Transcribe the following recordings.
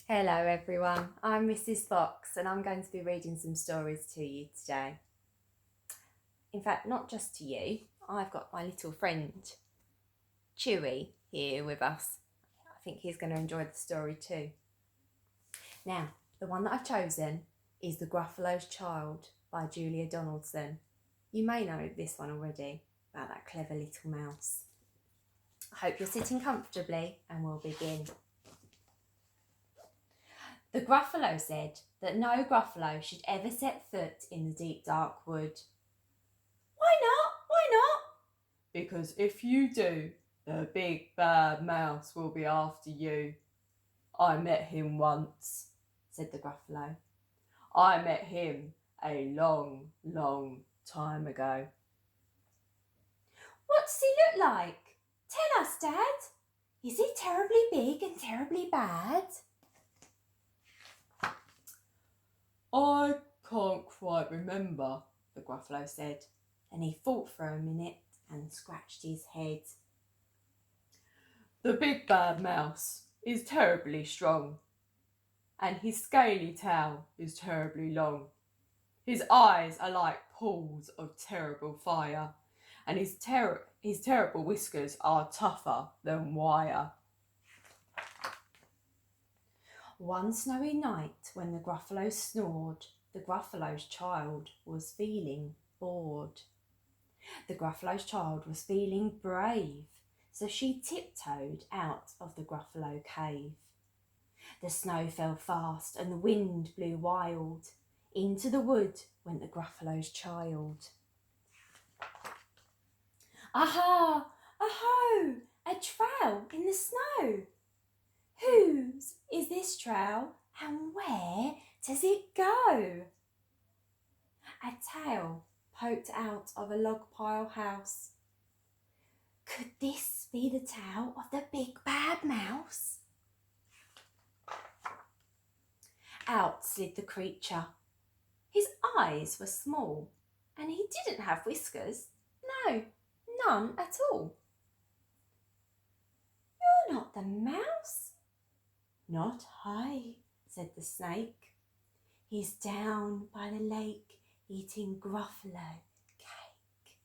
Hello everyone, I'm Mrs. Fox and I'm going to be reading some stories to you today. In fact, not just to you, I've got my little friend Chewy here with us. I think he's going to enjoy the story too. Now, the one that I've chosen is The Gruffalo's Child by Julia Donaldson. You may know this one already, about that clever little mouse. I hope you're sitting comfortably and we'll begin. The Gruffalo said that no Gruffalo should ever set foot in the deep dark wood. Why not? Why not? Because if you do, the big bad mouse will be after you. I met him once, said the Gruffalo. I met him a long, long time ago. What does he look like? Tell us, Dad. Is he terribly big and terribly bad? I can't quite remember, the Gruffalo said. Then he thought for a minute and scratched his head. The big bad mouse is terribly strong, and his scaly tail is terribly long. His eyes are like pools of terrible fire, and his terrible whiskers are tougher than wire. One snowy night when the Gruffalo snored, the Gruffalo's child was feeling bored. The Gruffalo's child was feeling brave, so she tiptoed out of the Gruffalo cave. The snow fell fast and the wind blew wild. Into the wood went the Gruffalo's child. Aha! Aho! A trail in the snow! Whose is this trail and where does it go? A tail poked out of a log pile house. Could this be the tail of the big bad mouse? Out slid the creature. His eyes were small and he didn't have whiskers. No, none at all. You're not the mouse? Not I, said the snake. He's down by the lake eating Gruffalo cake.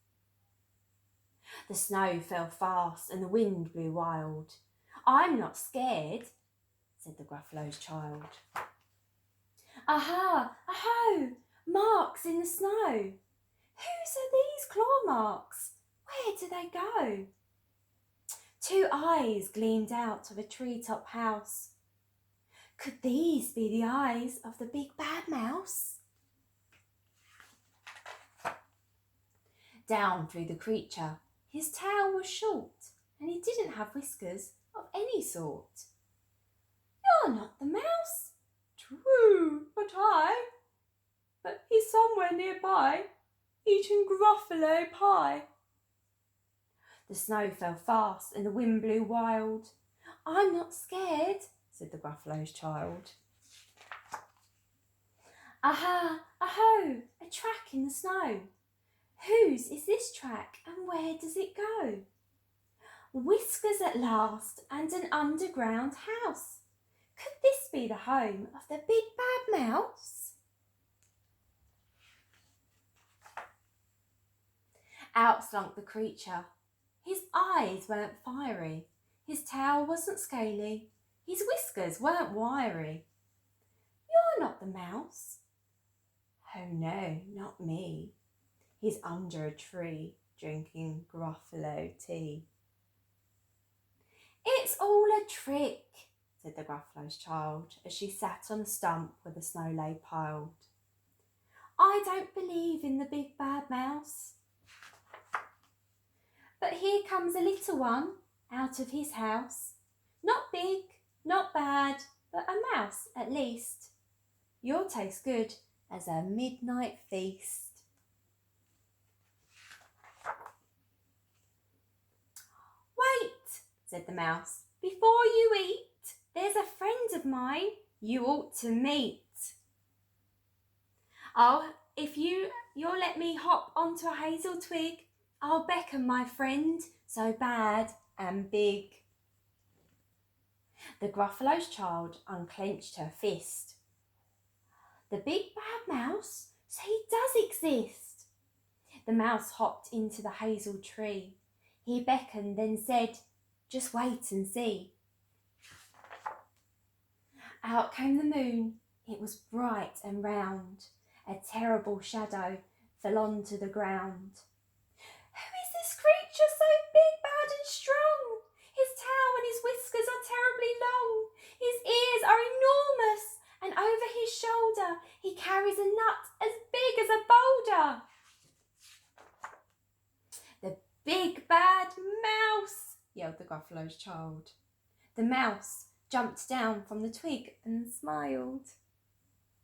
The snow fell fast and the wind blew wild. I'm not scared, said the Gruffalo's child. Aha, aho, marks in the snow. Whose are these claw marks? Where do they go? Two eyes gleamed out of a treetop house. Could these be the eyes of the big bad mouse? Down flew the creature. His tail was short and he didn't have whiskers of any sort. You're not the mouse. True, but he's somewhere nearby, eating Gruffalo pie. The snow fell fast and the wind blew wild. I'm not scared, said the Gruffalo's child. Aha, aho, a track in the snow. Whose is this track and where does it go? Whiskers at last and an underground house. Could this be the home of the big bad mouse? Out slunk the creature. His eyes weren't fiery, his tail wasn't scaly, his whiskers weren't wiry. You're not the mouse. Oh no, not me. He's under a tree drinking Gruffalo tea. It's all a trick, said the Gruffalo's child as she sat on a stump where the snow lay piled. I don't believe in the big bad mouse. But here comes a little one out of his house. Not big, not bad, but a mouse at least. You'll taste good as a midnight feast. Wait, said the mouse. Before you eat, there's a friend of mine you ought to meet. If you'll let me hop onto a hazel twig, I'll beckon my friend so bad and big. The Gruffalo's child unclenched her fist. The big bad mouse, so he does exist. The mouse hopped into the hazel tree. He beckoned, then said, just wait and see. Out came the moon. It was bright and round. A terrible shadow fell onto the ground. Who is this creature so big, bad and strong? His tail and his whiskers are terribly long. His ears are enormous, and over his shoulder he carries a nut as big as a boulder. The big bad mouse, yelled the Gruffalo's child. The mouse jumped down from the twig and smiled.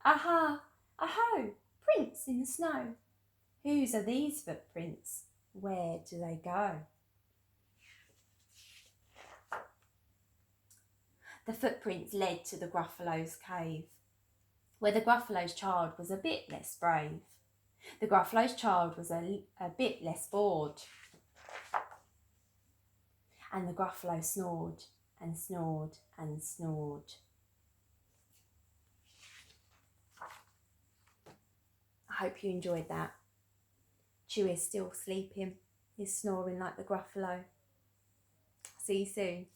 Aha, aho, prints in the snow. Whose are these footprints? Where do they go? The footprints led to the Gruffalo's cave, where the Gruffalo's child was a bit less brave. The Gruffalo's child was a bit less bored. And the Gruffalo snored and snored and snored. I hope you enjoyed that. Chewie is still sleeping. He's snoring like the Gruffalo. See you soon.